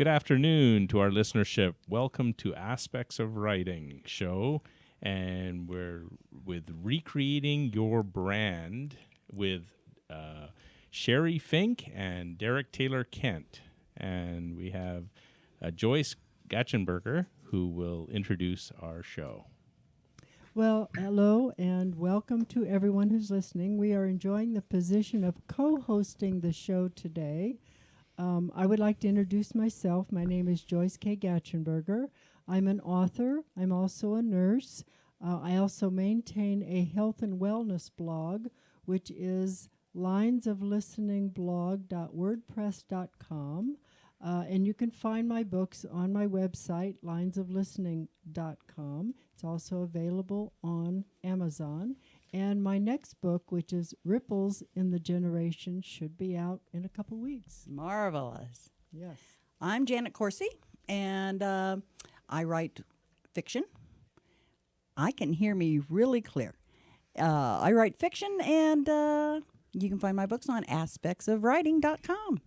Good afternoon to our listenership. Welcome to Aspects of Writing show, and we're with Recreating Your Brand with Sheri Fink and Derek Taylor Kent. And we have Joyce Gatchenberger, who will introduce our show. Well, hello and welcome to everyone who's listening. We are enjoying the position of co-hosting the show today. I would like to introduce myself. My name is Joyce K. Gatchenberger. I'm an author. I'm also a nurse. I also maintain a health and wellness blog, which is linesoflisteningblog.wordpress.com. And you can find my books on my website, linesoflistening.com. It's also available on Amazon. And my next book, which is Ripples in the Generation, should be out in a couple weeks. Marvelous. Yes. I'm Janet Corsi, and I write fiction. I can hear me really clear. I write fiction, and you can find my books on aspectsofwriting.com.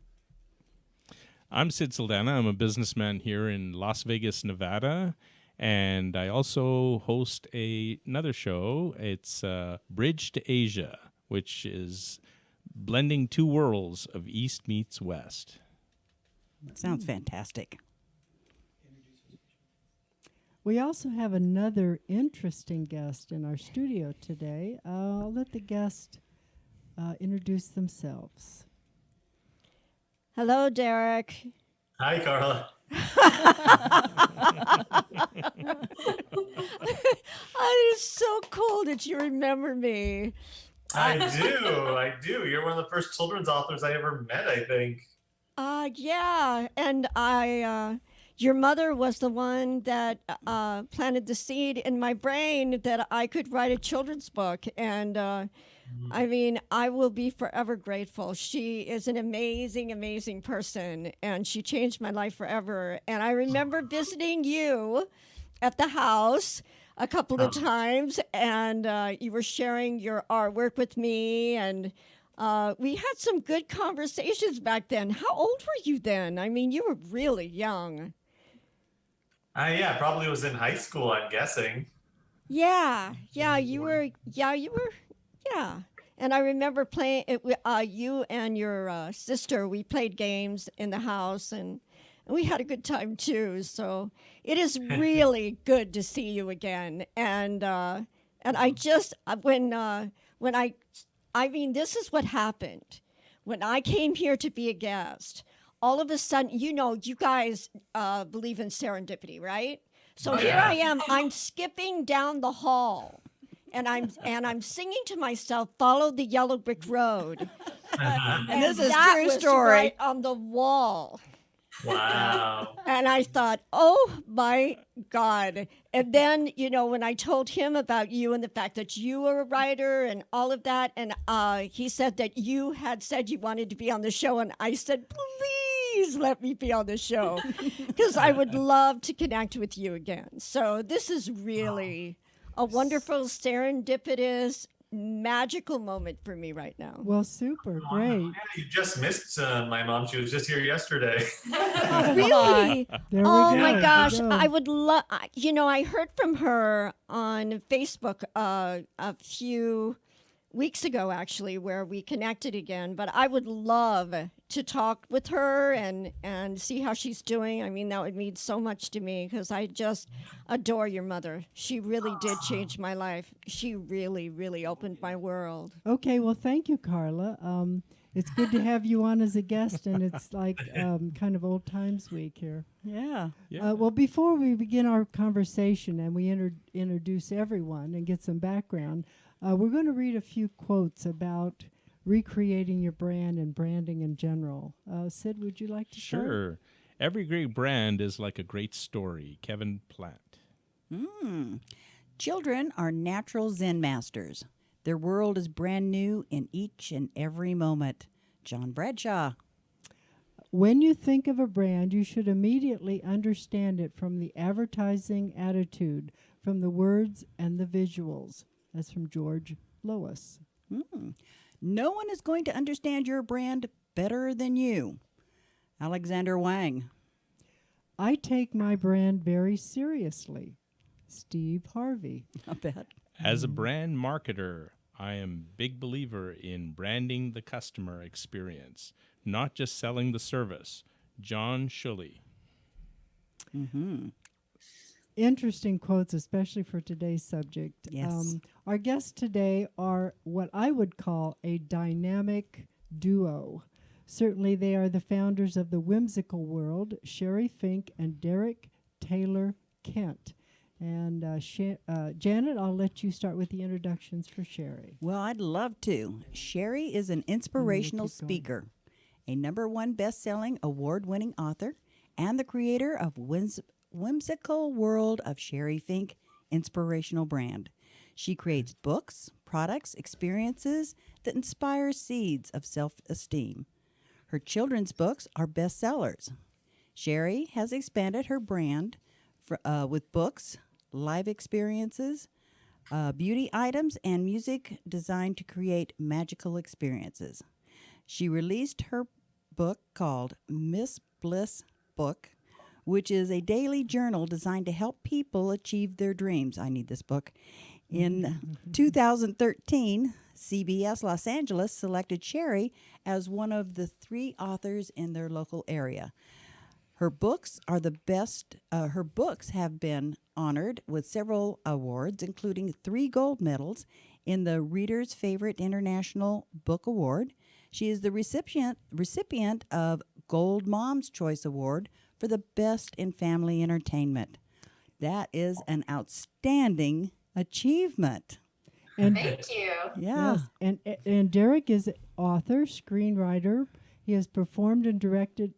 I'm Sid Saldana. I'm a businessman here in Las Vegas, Nevada, and I also host another show. It's Bridge to Asia, which is blending two worlds of East meets West. Sounds fantastic. We also have another interesting guest in our studio today. I'll let the guest introduce themselves. Hello, Derek. Hi, Carla. It is so cool that you remember me. I do. You're one of the first children's authors I ever met, I think. Yeah, and your mother was the one that planted the seed in my brain that I could write a children's book, and I mean, I will be forever grateful. She is an amazing, amazing person, and she changed my life forever. And I remember visiting you at the house a couple of times, and you were sharing your artwork with me, and we had some good conversations back then. How old were you then? I mean, you were really young. Yeah, probably was in high school, I'm guessing. Yeah, you were. And I remember playing it with you and your sister. We played games in the house, and we had a good time too. So it is really good to see you again. And I just when I mean, this is what happened when I came here to be a guest. All of a sudden, you guys believe in serendipity, right? So here I am. I'm skipping down the hall. And I'm singing to myself, "Follow the yellow brick road." And this is that true was story. right on the wall. Wow. And I thought, oh my God. And then, when I told him about you and the fact that you were a writer and all of that, and he said that you had said you wanted to be on the show, and I said, please let me be on the show because I would love to connect with you again. So this is really a wonderful, serendipitous, magical moment for me right now. Well, super, great. Yeah, you just missed my mom. She was just here yesterday. Really? There we Oh go. my There gosh, we go. I would love, I heard from her on Facebook a few weeks ago, actually, where we connected again, but I would love to talk with her and see how she's doing. I mean, that would mean so much to me because I just adore your mother. She really did change my life. She really, really opened my world. Okay, well, thank you, Carla. It's good to have you on as a guest, and it's like kind of old times week here. Yeah. Well, before we begin our conversation and we introduce everyone and get some background, we're going to read a few quotes about recreating your brand and branding in general. Sid, would you like to start? Sure. Every great brand is like a great story. Kevin Platt. Children are natural Zen masters. Their world is brand new in each and every moment. John Bradshaw. When you think of a brand, you should immediately understand it from the advertising attitude, from the words and the visuals. That's from George Lois. No one is going to understand your brand better than you. Alexander Wang. I take my brand very seriously. Steve Harvey. I bet. As a brand marketer, I am a big believer in branding the customer experience, not just selling the service. John Shuley. Mm-hmm. Interesting quotes, especially for today's subject. Yes. Our guests today are what I would call a dynamic duo. Certainly, they are the founders of the whimsical world, Sheri Fink and Derek Taylor Kent. And Janet, I'll let you start with the introductions for Sheri. Well, I'd love to. Sheri is an inspirational keep going. speaker, a #1 best-selling, award-winning author, and the creator of Whimsical World of Sheri Fink inspirational brand. She creates books, products, experiences that inspire seeds of self-esteem. Her children's books are bestsellers. Sheri has expanded her brand with books, live experiences, beauty items, and music designed to create magical experiences. She released her book called Miss Bliss Book, which is a daily journal designed to help people achieve their dreams. I need this book. In 2013, CBS Los Angeles selected Sheri as one of the 3 authors in their local area. Her books are the best. Her books have been honored with several awards, including 3 gold medals in the Reader's Favorite International Book Award. She is the recipient of Gold Mom's Choice Award for the best in family entertainment. That is an outstanding achievement. And Thank you. Yeah. Yes. And Derek is author, screenwriter. He has performed and directed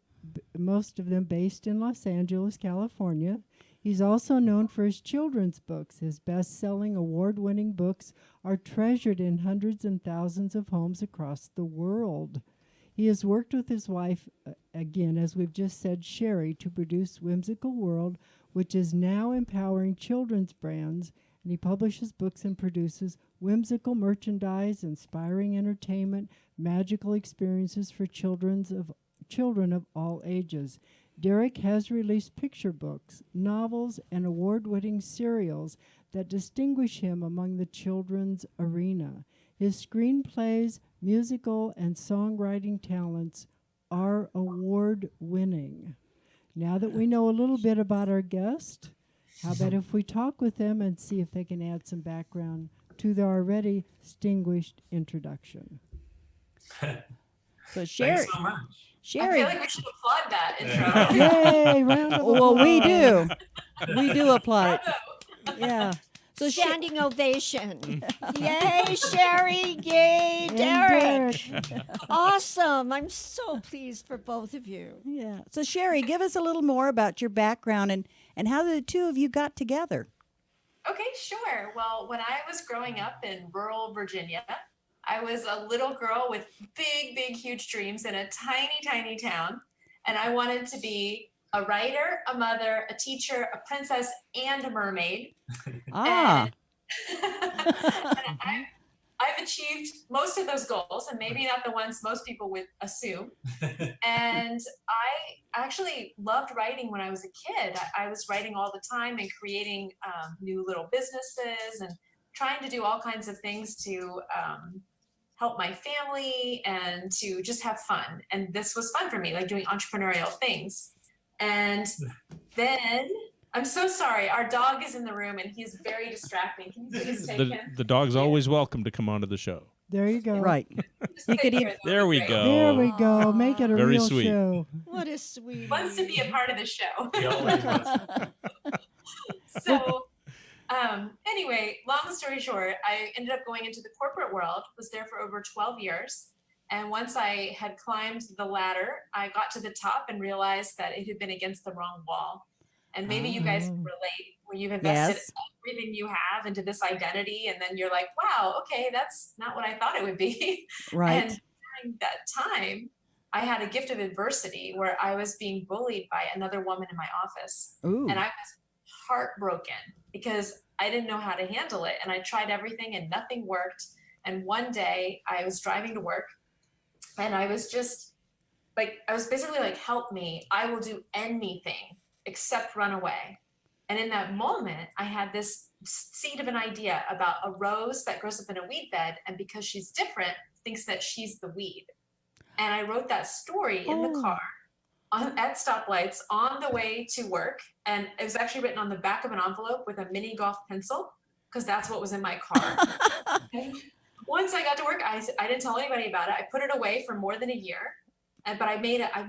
most of them based in Los Angeles, California. He's also known for his children's books. His best-selling, award-winning books are treasured in hundreds and thousands of homes across the world. He has worked with his wife, again, as we've just said, Sheri, to produce Whimsical World, which is now empowering children's brands, and he publishes books and produces whimsical merchandise, inspiring entertainment, magical experiences for children of all ages. Derek has released picture books, novels, and award-winning serials that distinguish him among the children's arena. His screenplays, musical, and songwriting talents are award-winning. Now that we know a little bit about our guest, how about if we talk with them and see if they can add some background to their already distinguished introduction? So Sheri, Thanks so much. I feel Sheri. like we should applaud that intro. Yay! Round of Well, we applause. do. We do applaud it. Yeah. So Standing ovation. Yay, Sheri. Yay, And Derek. Awesome. I'm so pleased for both of you. Yeah. So Sheri, give us a little more about your background and how the 2 of you got together. Okay, sure. Well, when I was growing up in rural Virginia, I was a little girl with big, huge dreams in a tiny, tiny town. And I wanted to be a writer, a mother, a teacher, a princess, and a mermaid. Ah. And I've achieved most of those goals, and maybe not the ones most people would assume. And I actually loved writing when I was a kid. I was writing all the time and creating new little businesses and trying to do all kinds of things to help my family and to just have fun. And this was fun for me, like doing entrepreneurial things. And then, I'm so sorry, our dog is in the room and he's very distracting. Can you please take him? The dog's always welcome to come onto the show. There you go. Right. Just You sit could here, even- that There would we be great. go. There we go. Make it a Very real sweet. show. What a sweet. Wants to be a part of the show. He always wants. So anyway, long story short, I ended up going into the corporate world, was there for over 12 years. And once I had climbed the ladder, I got to the top and realized that it had been against the wrong wall. And maybe you guys can relate, where you've invested Yes. everything you have into this identity, and then you're like, wow, okay, that's not what I thought it would be. Right. And during that time, I had a gift of adversity where I was being bullied by another woman in my office. Ooh. And I was heartbroken because I didn't know how to handle it. And I tried everything and nothing worked. And one day I was driving to work and I was just like, I was basically like, help me. I will do anything except run away. And in that moment, I had this seed of an idea about a rose that grows up in a weed bed, and because she's different, thinks that she's the weed. And I wrote that story in the car at stoplights on the way to work. And it was actually written on the back of an envelope with a mini golf pencil, because that's what was in my car. Once I got to work, I didn't tell anybody about it. I put it away for more than a year. But I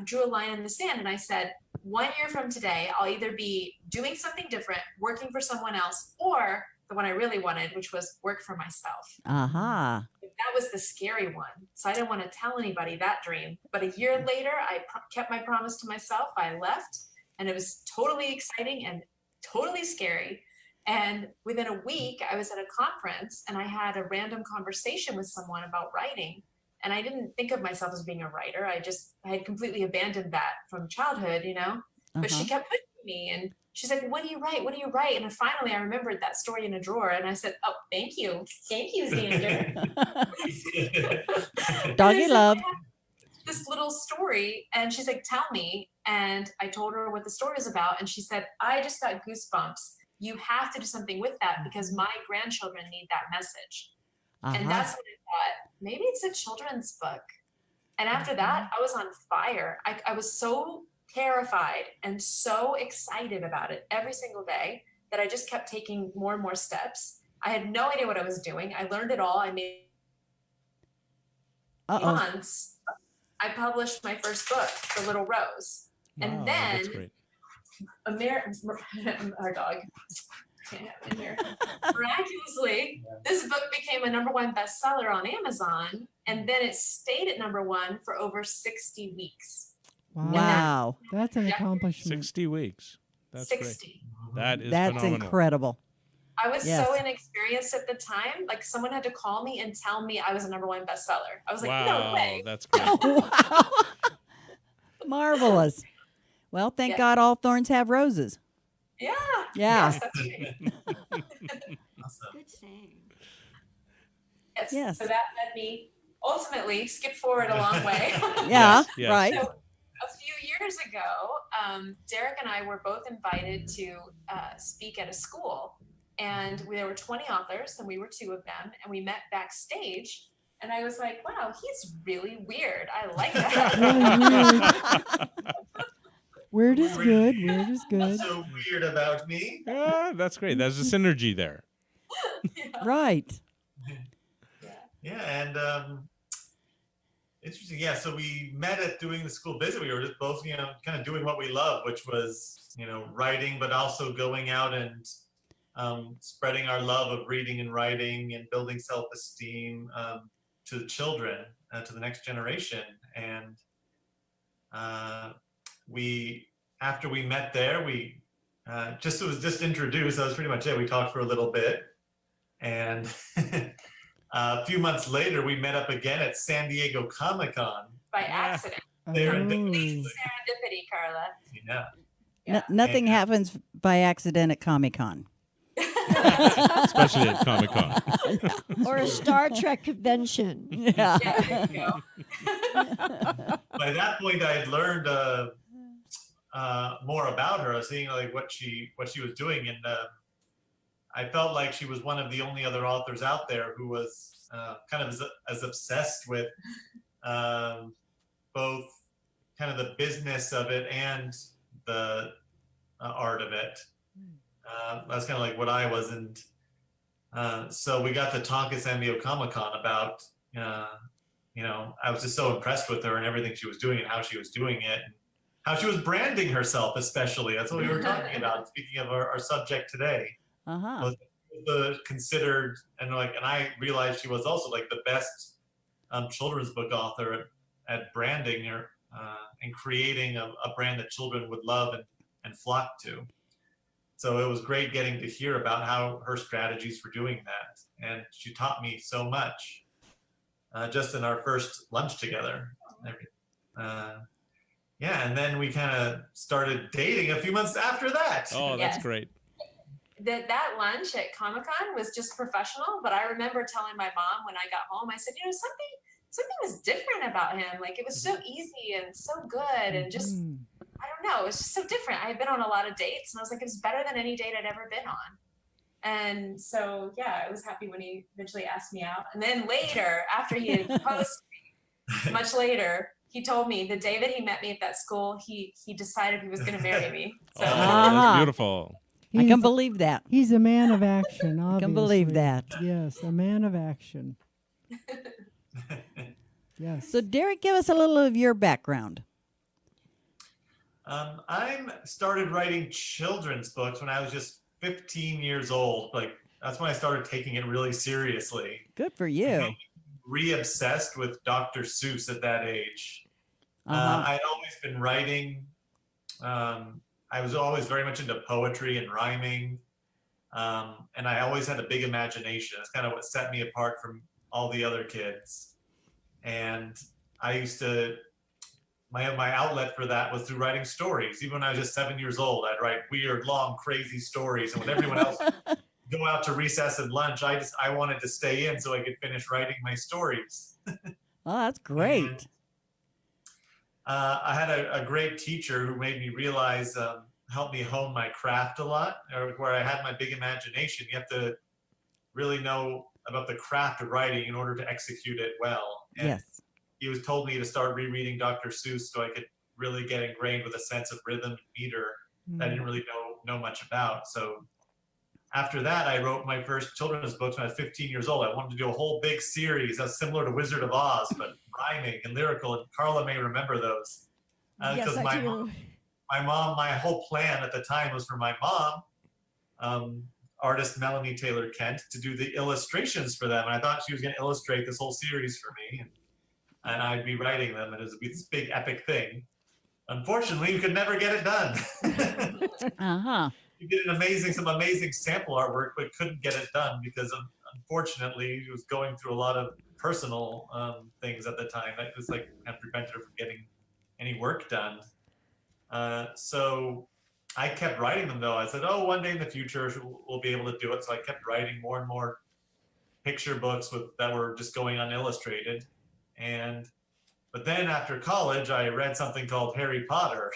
drew a line in the sand and I said, 1 year from today, I'll either be doing something different, working for someone else, or the one I really wanted, which was work for myself. Aha. That was the scary one. So I didn't want to tell anybody that dream. But a year later, I kept my promise to myself. I left, and it was totally exciting and totally scary. And within a week, I was at a conference and I had a random conversation with someone about writing. And I didn't think of myself as being a writer. I had completely abandoned that from childhood, you know, but she kept pushing me and she's like, what do you write? What do you write? And then finally I remembered that story in a drawer and I said, oh, thank you. Thank you, Xander. Doggy love. This little story. And she's like, tell me. And I told her what the story is about. And she said, I just got goosebumps. You have to do something with that because my grandchildren need that message. And that's when I thought, maybe it's a children's book. And after that, I was on fire. I was so terrified and so excited about it every single day that I just kept taking more and more steps. I had no idea what I was doing. I learned it all. I made months. I published my first book, The Little Rose. Wow, and that's then great. our dog. Can't have it in here. Miraculously, this book became a #1 bestseller on Amazon, and then it stayed at #1 for over 60 weeks. Wow. That's an accomplishment. 60 weeks. That's 60. great. That's phenomenal. incredible. I was so inexperienced at the time. Like someone had to call me and tell me I was a #1 bestseller. I was like, no way. That's great. Wow. Marvelous. Well, thank God all thorns have roses. Yeah. Yeah. Yes, that's right. Awesome. Good saying. Yes. So that led me ultimately skip forward a long way. Yeah. Yes. Right. So a few years ago, Derek and I were both invited to speak at a school, and there were 20 authors, and we were 2 of them, and we met backstage. And I was like, wow, he's really weird. I like that. Weird is good. Weird is good. What's so weird about me? Yeah, that's great. There's a synergy there. Right. Yeah, and interesting. Yeah, so we met at doing the school visit. We were just both, kind of doing what we love, which was, writing, but also going out and spreading our love of reading and writing and building self-esteem to the children, to the next generation. And after we met there, we it was just introduced. That was pretty much it. We talked for a little bit, and a few months later, we met up again at San Diego Comic-Con. By accident. Serendipity, Carla. Yeah. Nothing happens by accident at Comic-Con. Especially at Comic-Con. Or a Star Trek convention. Yeah. Yeah, there you go. By that point, I had learned more about her. I was seeing like what she was doing, and I felt like she was one of the only other authors out there who was kind of as obsessed with both kind of the business of it and the art of it. That's kind of like what I was, and so we got to talk at San Diego Comic-Con about, I was just so impressed with her and everything she was doing and how she was doing it, and how she was branding herself, especially. That's what we were talking about. Speaking of our subject today, was the considered, and I realized she was also like the best children's book author at branding her and creating a brand that children would love and flock to. So it was great getting to hear about how her strategies for doing that. And she taught me so much just in our first lunch together. And then we kind of started dating a few months after that. Oh, that's great. That lunch at Comic-Con was just professional, but I remember telling my mom when I got home, I said, something was different about him. Like it was so easy and so good and just I don't know, it was just so different. I had been on a lot of dates, and I was like, it's better than any date I'd ever been on. And so, yeah, I was happy when he eventually asked me out. And then later, after he had proposed to me, much later, he told me the day that he met me at that school, he decided he was going to marry me. So, Oh, Ah. that's beautiful. I can believe that. He's a man of action, obviously. I can believe that. Yes, a man of action. Yes. So, Derek, give us a little of your background. I started writing children's books when I was just 15 years old. Like, that's when I started taking it really seriously. Good for you. Re-obsessed with Dr. Seuss at that age. Uh-huh. I'd always been writing. I was always very much into poetry and rhyming. And I always had a big imagination. That's kind of what set me apart from all the other kids. And I used to, my outlet for that was through writing stories. Even when I was just 7 years old, I'd write weird, long, crazy stories. And when everyone else go out to recess and lunch, I wanted to stay in so I could finish writing my stories. Oh, that's great. And, I had a great teacher who made me realize, helped me hone my craft a lot, or where I had my big imagination. You have to really know about the craft of writing in order to execute it well. And Yes. he was told me to start rereading Dr. Seuss so I could really get ingrained with a sense of rhythm and meter that I didn't really know much about. So after that, I wrote my first children's books when I was 15 years old. I wanted to do a whole big series that's similar to Wizard of Oz, but rhyming and lyrical. And Carla may remember those. Yes, I do. My whole plan at the time was for my mom, artist Melanie Taylor Kent, to do the illustrations for them. And I thought she was going to illustrate this whole series for me, and I'd be writing them, and it would be this big epic thing. Unfortunately, we could never get it done. Uh-huh. We did some amazing sample artwork, but couldn't get it done because unfortunately he was going through a lot of personal things at the time. That was like kind of prevented her from getting any work done. So I kept writing them though. I said, oh, one day in the future we'll be able to do it. So I kept writing more and more picture books that were just going unillustrated. But then after college, I read something called Harry Potter.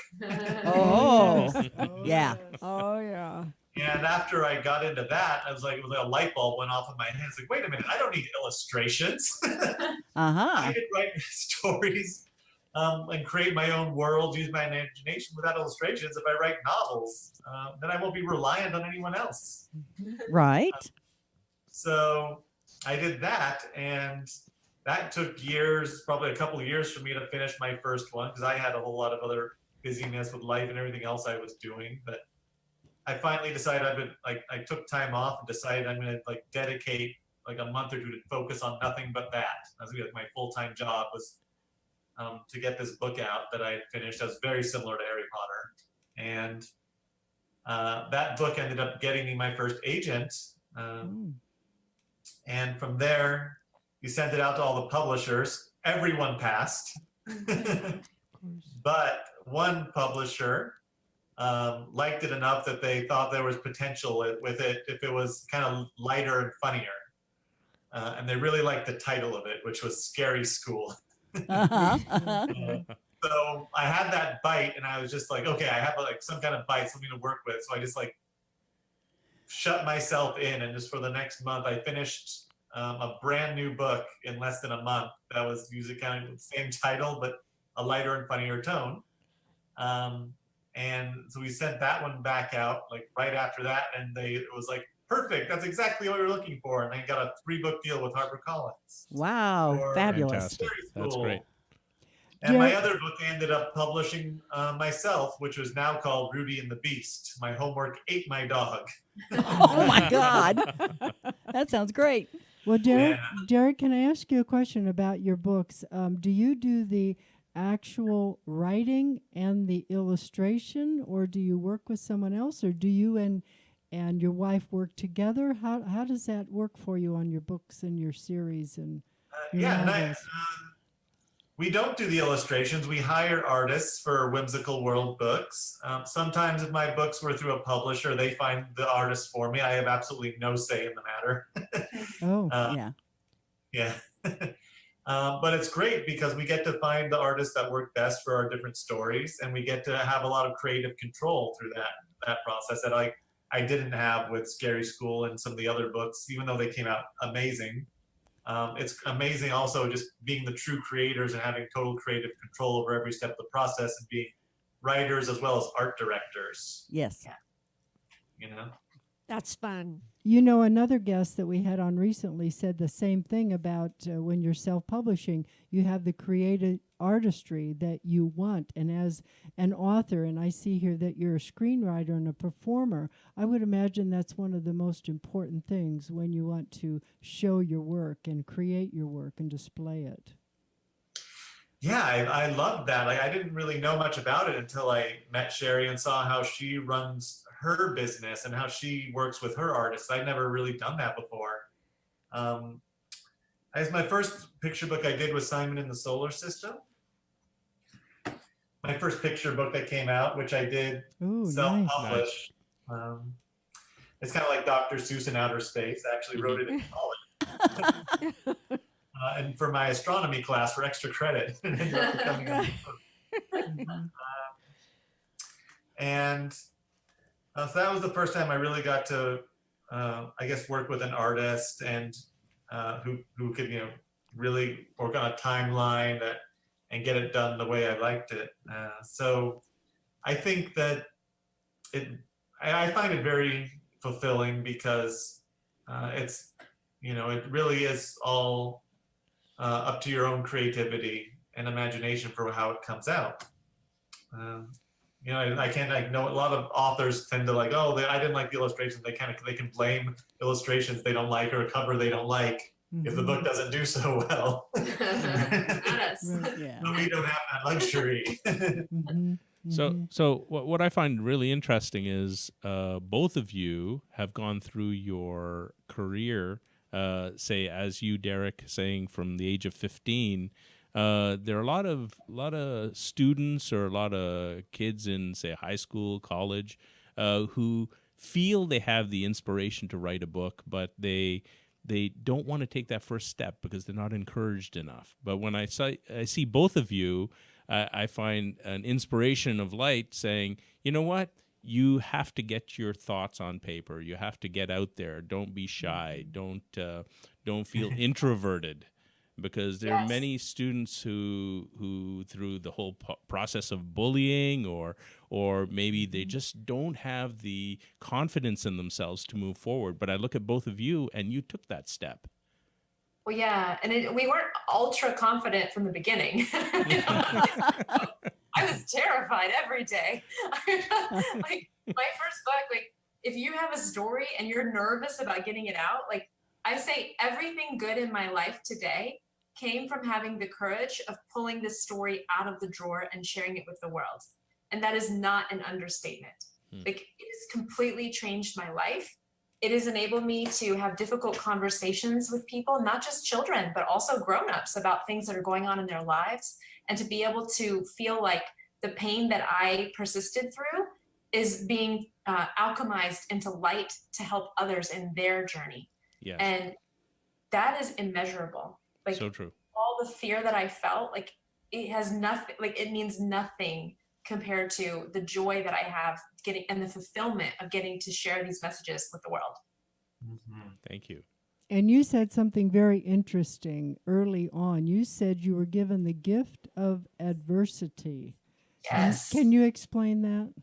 Oh, Oh, yeah. yes. Oh, yeah. And after I got into that, it was like a light bulb went off in my head. It's like, wait a minute, I don't need illustrations. I Uh-huh. could write stories and create my own world, use my imagination without illustrations. If I write novels, then I won't be reliant on anyone else. Right. So I did that, and that took years, probably a couple of years for me to finish my first one because I had a whole lot of other busyness with life and everything else I was doing. But I finally decided I took time off and decided I'm going to dedicate like a month or two to focus on nothing but that. That's gonna be like my full-time job was to get this book out that I had finished. That was very similar to Harry Potter. And that book ended up getting me my first agent. And from there, we sent it out to all the publishers. Everyone passed. But one publisher liked it enough that they thought there was potential with it if it was kind of lighter and funnier. And they really liked the title of it, which was Scary School. Uh-huh. Uh-huh. So I had that bite, and I was just like, okay, I have like some kind of bite, something to work with. So I just like shut myself in, and just for the next month, I finished a brand new book in less than a month that was using kind of the same title, but a lighter and funnier tone. And so we sent that one back out like right after that, and it was like, perfect, that's exactly what we were looking for. And I got a 3-book deal with HarperCollins. Wow, for fabulous. Fantastic. Scary That's School. great. And my other book I ended up publishing myself, which was now called Rudy and the Beast. My homework ate my dog. Oh my God. That sounds great. Well, Derek, Yeah. Derek, can I ask you a question about your books? Do you do the actual writing and the illustration, or do you work with someone else, or do you and your wife work together? How does that work for you on your books and your series and your novels? We don't do the illustrations. We hire artists for Whimsical World books. Sometimes if my books were through a publisher, they find the artists for me. I have absolutely no say in the matter. Oh, Yeah. Yeah. But it's great because we get to find the artists that work best for our different stories, and we get to have a lot of creative control through that process that I didn't have with Scary School and some of the other books, even though they came out amazing. It's amazing also just being the true creators and having total creative control over every step of the process and being writers as well as art directors, Yes. you know? That's fun. You know, another guest that we had on recently said the same thing about when you're self-publishing, you have the creative artistry that you want. And as an author, and I see here that you're a screenwriter and a performer, I would imagine that's one of the most important things when you want to show your work and create your work and display it. Yeah, I loved that. Like, I didn't really know much about it until I met Sheri and saw how she runs her business and how she works with her artists. I'd never really done that before. As my first picture book I did was Simon in the Solar System. My first picture book that came out, which I did self-publish. Nice. It's kind of like Dr. Seuss in outer space. I actually wrote it in college. And for my astronomy class for extra credit. And ended up becoming a book. And so that was the first time I really got to, I guess, work with an artist and who could, really work on a timeline and get it done the way I liked it. So I think that I find it very fulfilling because it's, it really is all up to your own creativity and imagination for how it comes out. I know a lot of authors tend to I didn't like the illustrations. They can blame illustrations they don't like or a cover they don't like if the book doesn't do so well. Not us. Right, yeah. But we don't have that luxury. So what I find really interesting is both of you have gone through your career, say as you, Derek, saying from the age of 15. There are a lot of students or a lot of kids in, say, high school, college, who feel they have the inspiration to write a book, but they don't want to take that first step because they're not encouraged enough. But when I see both of you, I find an inspiration of light saying, you know what? You have to get your thoughts on paper. You have to get out there. Don't be shy. Don't feel introverted. Because there are many students who through the whole process of bullying or maybe they just don't have the confidence in themselves to move forward. But I look at both of you, and you took that step. Well, yeah, and we weren't ultra confident from the beginning. I was terrified every day. Like my first book, if you have a story and you're nervous about getting it out, I say everything good in my life today came from having the courage of pulling this story out of the drawer and sharing it with the world. And that is not an understatement. It has completely changed my life. It has enabled me to have difficult conversations with people, not just children, but also grownups about things that are going on in their lives. And to be able to feel like the pain that I persisted through is being alchemized into light to help others in their journey. Yes. And that is immeasurable. So true. All the fear that I felt, it has nothing, it means nothing compared to the joy that I have getting and the fulfillment of getting to share these messages with the world. Thank you. And you said something very interesting early on. You said you were given the gift of adversity. Yes. Can you explain that?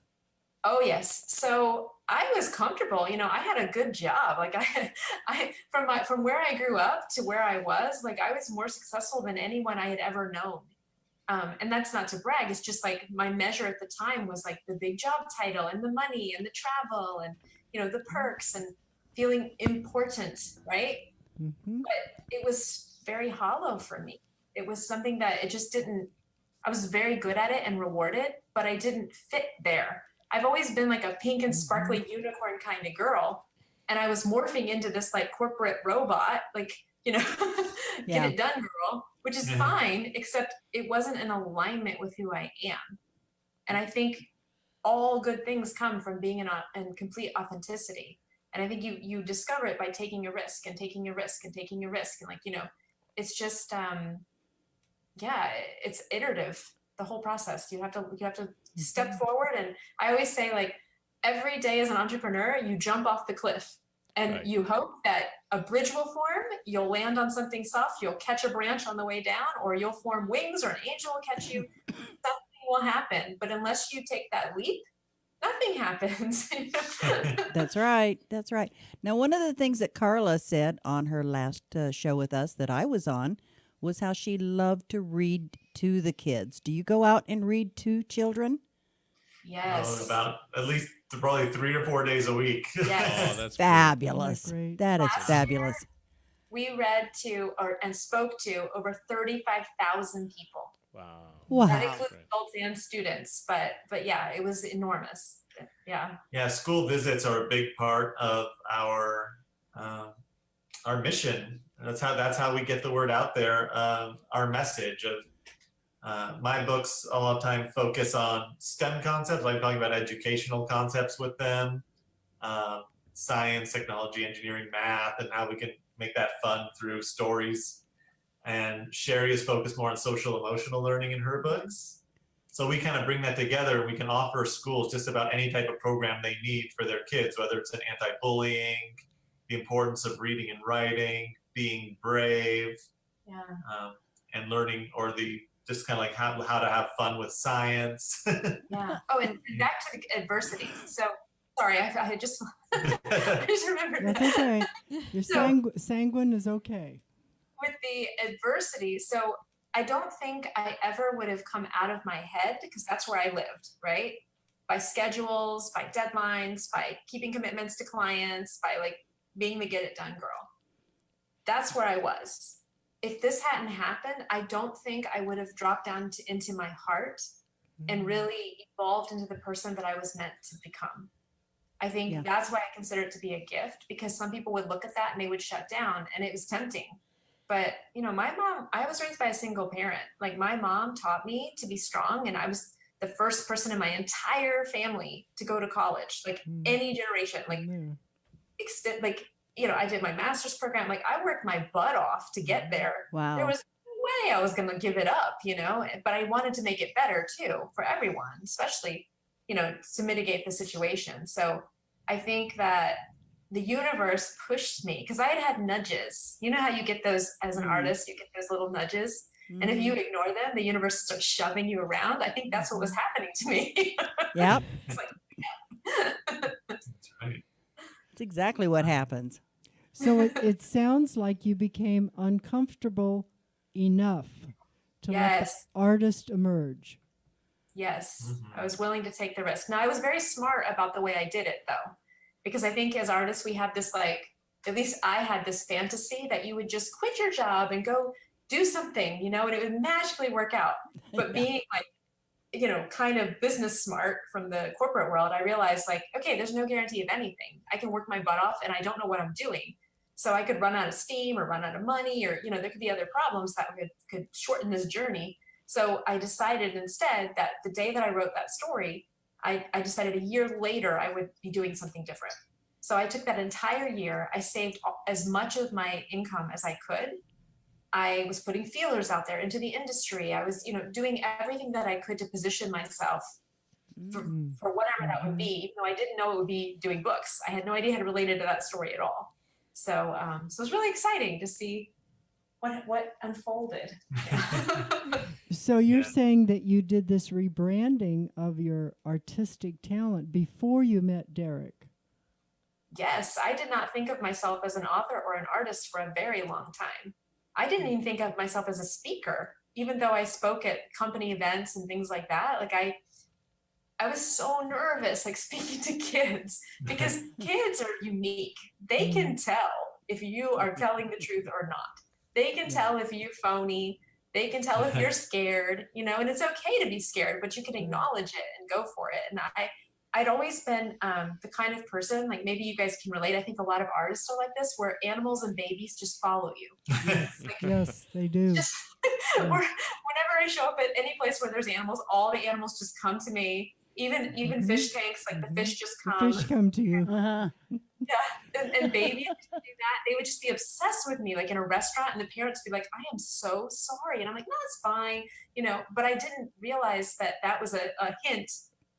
Oh, yes. So I was comfortable. I had a good job. I from where I grew up to where I was, I was more successful than anyone I had ever known. And that's not to brag. It's just my measure at the time was the big job title and the money and the travel and, the perks and feeling important, right? Mm-hmm. But it was very hollow for me. It was something that it just didn't, I was very good at it and rewarded, but I didn't fit there. I've always been a pink and sparkly unicorn kind of girl. And I was morphing into this corporate robot, get it done girl, which is fine, except it wasn't in alignment with who I am. And I think all good things come from being in complete authenticity. And I think you discover it by taking a risk and taking a risk and taking a risk. And it's just, yeah, it's iterative, the whole process. You have to step forward. And I always say, like, every day as an entrepreneur, you jump off the cliff and Right. you hope that a bridge will form, you'll land on something soft, you'll catch a branch on the way down, or you'll form wings, or an angel will catch you. Something will happen. But unless you take that leap, nothing happens. That's right. That's right. Now, one of the things that Carla said on her last show with us that I was on was how she loved to read to the kids. Do you go out and read to children? Yes. About at least probably 3 or 4 days a week. Yes. Oh, that's Fabulous. Isn't that great? That is Last fabulous. We read to and spoke to over 35,000 people. wow. Wow. That That's includes great. adults and students, but yeah, it was enormous. Yeah. Yeah, school visits are a big part of our mission. That's how we get the word out there. Our message of my books a lot of time focus on STEM concepts, like talking about educational concepts with them, science, technology, engineering, math, and how we can make that fun through stories. And Sheri is focused more on social emotional learning in her books. So we kind of bring that together. We can offer schools just about any type of program they need for their kids, whether it's an anti-bullying, the importance of reading and writing, being brave, Yeah. and learning, or the just kind of like how to have fun with science. Yeah. Oh, and back to the adversity. So sorry, I just I just remembered That's that. okay. Your So- sanguine is okay. With the adversity, so I don't think I ever would have come out of my head, because that's where I lived, right? By schedules, by deadlines, by keeping commitments to clients, by like being the get it done girl. That's where I was. If this hadn't happened, I don't think I would have dropped down into my heart and really evolved into the person that I was meant to become. I think Yeah. that's why I consider it to be a gift, because some people would look at that and they would shut down, and it was tempting. But, you know, my mom, I was raised by a single parent. Like, my mom taught me to be strong, and I was the first person in my entire family to go to college, like any generation, like extent, like, you know, I did my master's program. Like, I worked my butt off to get there. Wow. There was no way I was going to give it up, you know, but I wanted to make it better too for everyone, especially, you know, to mitigate the situation. So I think that the universe pushed me, because I had nudges. You know how you get those as an artist, you get those little nudges. And if you ignore them, the universe starts shoving you around. I think that's what was happening to me. Yep. It's like, Right. That's exactly what happens. So it sounds like you became uncomfortable enough to let yes, the artist emerge. yes. Mhm. I was willing to take the risk. Now, I was very smart about the way I did it, though, because I think as artists, we have this, like, at least I had this fantasy that you would just quit your job and go do something, you know, and it would magically work out. But Yeah. being like, you know, kind of business smart from the corporate world, I realized, like, okay, there's no guarantee of anything. I can work my butt off and I don't know what I'm doing. So I could run out of steam or run out of money, or, you know, there could be other problems that could shorten this journey. So I decided instead that the day that I wrote that story, I decided a year later I would be doing something different. So I took that entire year, I saved as much of my income as I could. I was putting feelers out there into the industry. I was, you know, doing everything that I could to position myself for whatever that would be, even though I didn't know it would be doing books. I had no idea how to relate it to that story at all. So, so it was really exciting to see what unfolded. So you're Yeah. saying that you did this rebranding of your artistic talent before you met Derek. Yes, I did not think of myself as an author or an artist for a very long time. I didn't even think of myself as a speaker, even though I spoke at company events and things like that. Like, I was so nervous, like, speaking to kids, because kids are unique. They can tell if you are telling the truth or not. They can tell if you're phony. They can tell if you're scared, you know, and it's okay to be scared, but you can acknowledge it and go for it. And I'd always been the kind of person, like, maybe you guys can relate. I think a lot of artists are like this, where animals and babies just follow you. Like, Yes, they do. just whenever I show up at any place where there's animals, all the animals just come to me. even fish tanks, like the fish just The come. fish come to you. Yeah, and babies do that. They would just be obsessed with me, like in a restaurant, and the parents would be like, "I am so sorry," and I'm like, "No, it's fine," But I didn't realize that that was a hint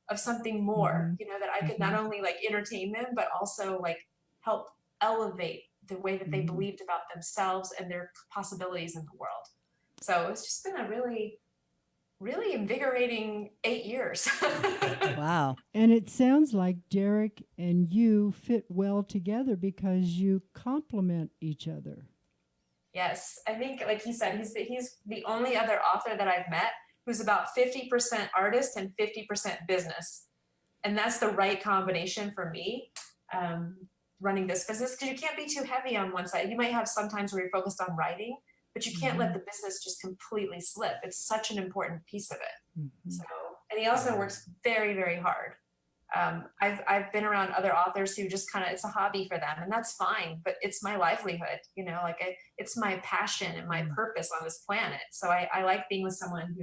of something more, that I could not only like entertain them, but also like help elevate the way that they believed about themselves and their possibilities in the world. So it's just been a really, really invigorating 8 years. Wow. And it sounds like Derek and you fit well together because you complement each other. Yes, I think, like he said, he's the only other author that I've met who's about 50% artist and 50% business. And that's the right combination for me, running this business, because you can't be too heavy on one side. You might have sometimes where you're focused on writing, but you can't let the business just completely slip. It's such an important piece of it. So, and he also works very, very hard. I've been around other authors who just kind of, it's a hobby for them, and that's fine, but it's my livelihood, it's my passion and my purpose on this planet. So I like being with someone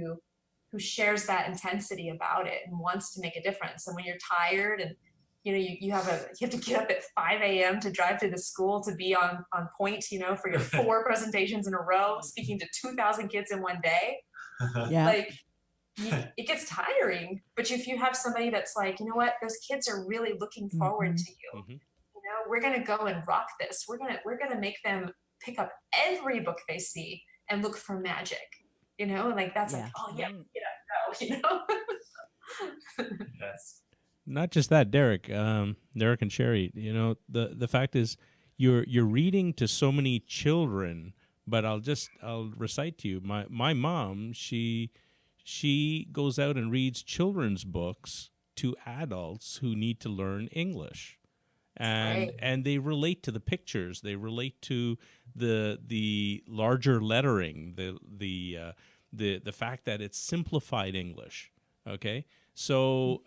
who shares that intensity about it and wants to make a difference. And when you're tired and you have to get up at 5 a.m. to drive to the school to be on point, for your 4 presentations in a row, speaking to 2,000 kids in one day. Yeah. Like, it gets tiring. But if you have somebody that's like, you know what, those kids are really looking forward to you. We're gonna go and rock this. We're gonna make them pick up every book they see and look for magic. Like that's like, oh yeah, go. Yes. Not just that, Derek and Sheri, the fact is you're reading to so many children, but I'll recite to you, my mom, she goes out and reads children's books to adults who need to learn English. And they relate to the pictures, they relate to the larger lettering, the fact that it's simplified English. Okay? So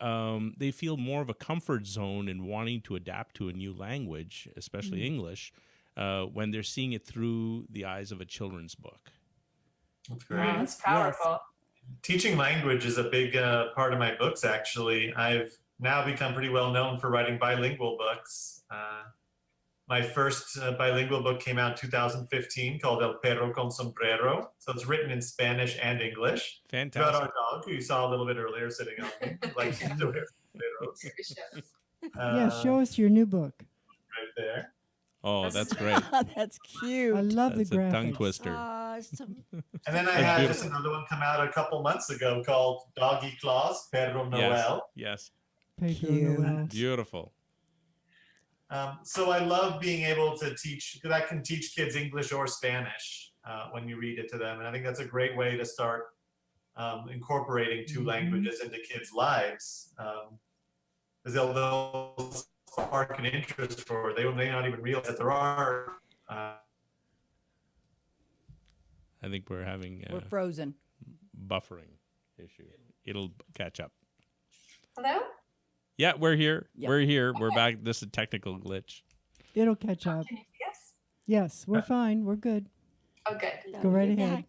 they feel more of a comfort zone in wanting to adapt to a new language, especially English, when they're seeing it through the eyes of a children's book. That's great. Wow, that's powerful. Teaching language is a big part of my books, actually. I've now become pretty well known for writing bilingual books. My first bilingual book came out in 2015 called El Perro con Sombrero. So it's written in Spanish and English. Fantastic. About our dog, who you saw a little bit earlier sitting on me. Like to wear sombreros. Yeah, show us your new book. Right there. Oh, that's great. That's cute. I love That's the a graphics. tongue twister. And then I That's had beautiful. just another one come out a couple months ago called Doggy Claus, Perro Noel. Yes. Pedro Cute. Noel. Beautiful. So I love being able to teach, because I can teach kids English or Spanish when you read it to them. And I think that's a great way to start incorporating 2 languages into kids' lives. Because they'll spark an interest for it. They may not even realize that there are. I think we're having We're frozen. buffering issue. It'll catch up. Hello? Yeah, we're here. Yep. We're here. We're back. This is a technical glitch. It'll catch up. Can you see us? Yes, we're fine. We're good. Oh, good. Go right ahead.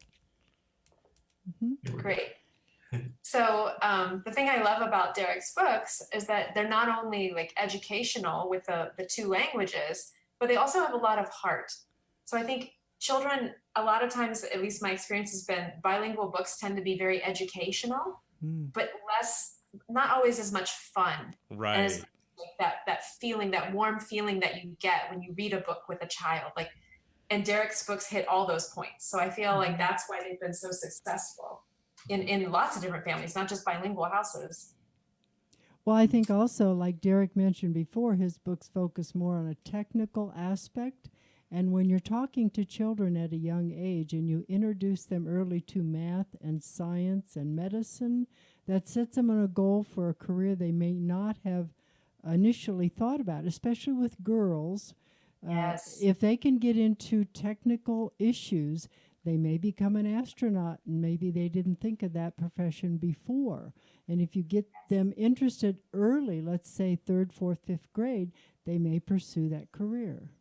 Great. So the thing I love about Derek's books is that they're not only like educational with the 2 languages, but they also have a lot of heart. So I think children, a lot of times, at least my experience has been, bilingual books tend to be very educational, but not always as much fun. Right. And as that feeling, that warm feeling that you get when you read a book with a child. And Derek's books hit all those points. So I feel like that's why they've been so successful in lots of different families, not just bilingual houses. Well, I think also, like Derek mentioned before, his books focus more on a technical aspect. And when you're talking to children at a young age and you introduce them early to math and science and medicine, that sets them on a goal for a career they may not have initially thought about, especially with girls. Yes. If they can get into technical issues, they may become an astronaut, and maybe they didn't think of that profession before. And if you get them interested early, let's say 3rd, 4th, 5th grade, they may pursue that career.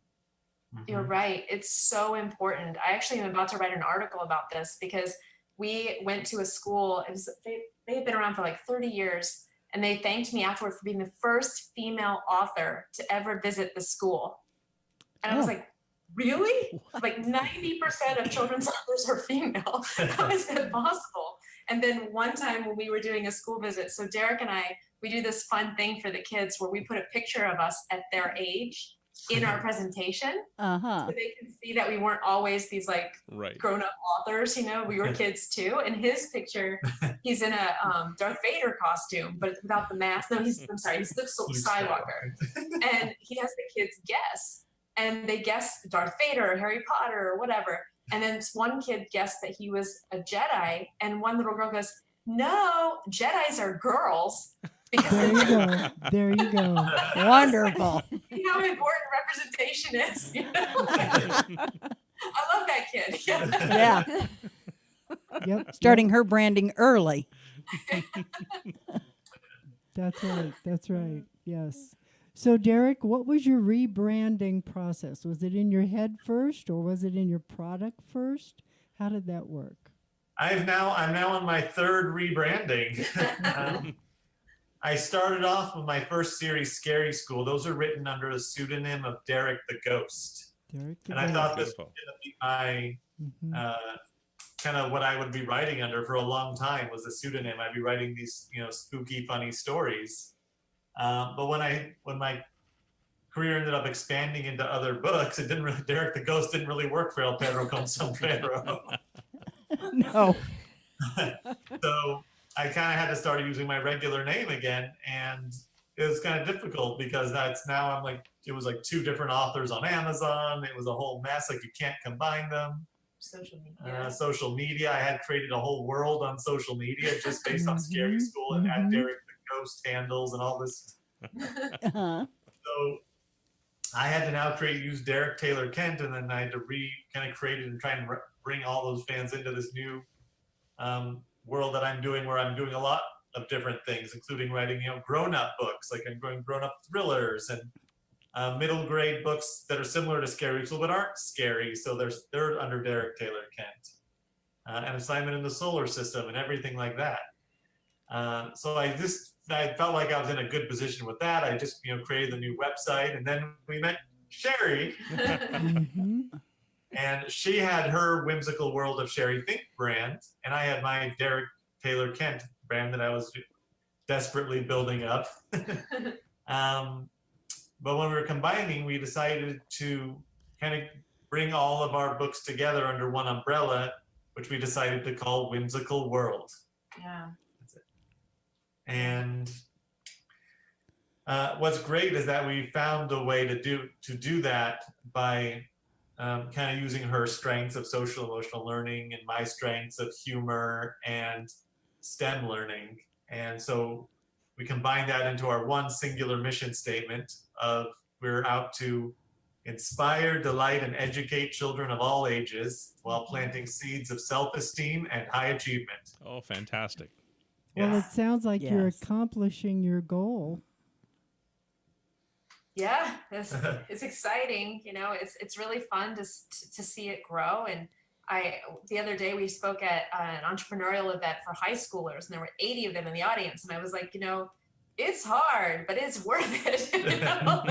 You're right. It's so important. I actually am about to write an article about this because we went to a school. They had been around for like 30 years, And they thanked me afterward for being the first female author to ever visit the school. And I was like, really? Like 90% of children's authors are female. How is that possible? And then one time when we were doing a school visit, so Derek and I, we do this fun thing for the kids where we put a picture of us at their age in our presentation. So they can see that we weren't always these like grown-up authors, you know, we were kids too. And his picture, he's in a Darth Vader costume, but it's without the mask. No, he's Luke Skywalker. And he has the kids guess. And they guessed Darth Vader or Harry Potter or whatever. And then one kid guessed that he was a Jedi. And one little girl goes, no, Jedis are girls. There you go. There you go. Wonderful. You know how important representation is. You know? I love that kid. Yeah. Yep. Starting her branding early. That's right. That's right. Yes. So, Derek, what was your rebranding process? Was it in your head first, or was it in your product first? How did that work? I'm now on my third rebranding. I started off with my first series, Scary School. Those are written under the pseudonym of Derek the Ghost. And I thought this was going to be my kind of what I would be writing under for a long time was a pseudonym. I'd be writing these, you know, spooky, funny stories. But when my career ended up expanding into other books, it didn't really, Derek the Ghost didn't really work for El Perro con Sombrero. No. So I kind of had to start using my regular name again, and it was kind of difficult because it was like two different authors on Amazon. It was a whole mess. Like you can't combine them. Social media. I had created a whole world on social media just based on Scary School and had Derek the Ghost handles and all this. So I had to now use Derek Taylor Kent, and then I had to kind of create it and try and bring all those fans into this new world that I'm doing, where I'm doing a lot of different things, including writing, you know, grown-up books. Like I'm doing grown-up thrillers and middle grade books that are similar to Scary School but aren't scary. So they're under Derek Taylor Kent, and Assignment in the Solar System and everything like that. So I felt like I was in a good position with that. I just, you know, created the new website, and then we met Sheri. And she had her Whimsical World of Sheri Fink brand, and I had my Derek Taylor Kent brand that I was desperately building up. But when we were combining, we decided to kind of bring all of our books together under one umbrella, which we decided to call Whimsical World. Yeah. That's it. And what's great is that we found a way to do that by kind of using her strengths of social emotional learning and my strengths of humor and STEM learning. And so we combine that into our one singular mission statement of we're out to inspire, delight, and educate children of all ages while planting seeds of self-esteem and high achievement. Oh, fantastic. Well, it sounds like you're Yes. accomplishing your goal. Yeah, it's exciting. You know, it's really fun to see it grow. And the other day we spoke at an entrepreneurial event for high schoolers, and there were 80 of them in the audience. And I was like, you know, it's hard, but it's worth it. You know?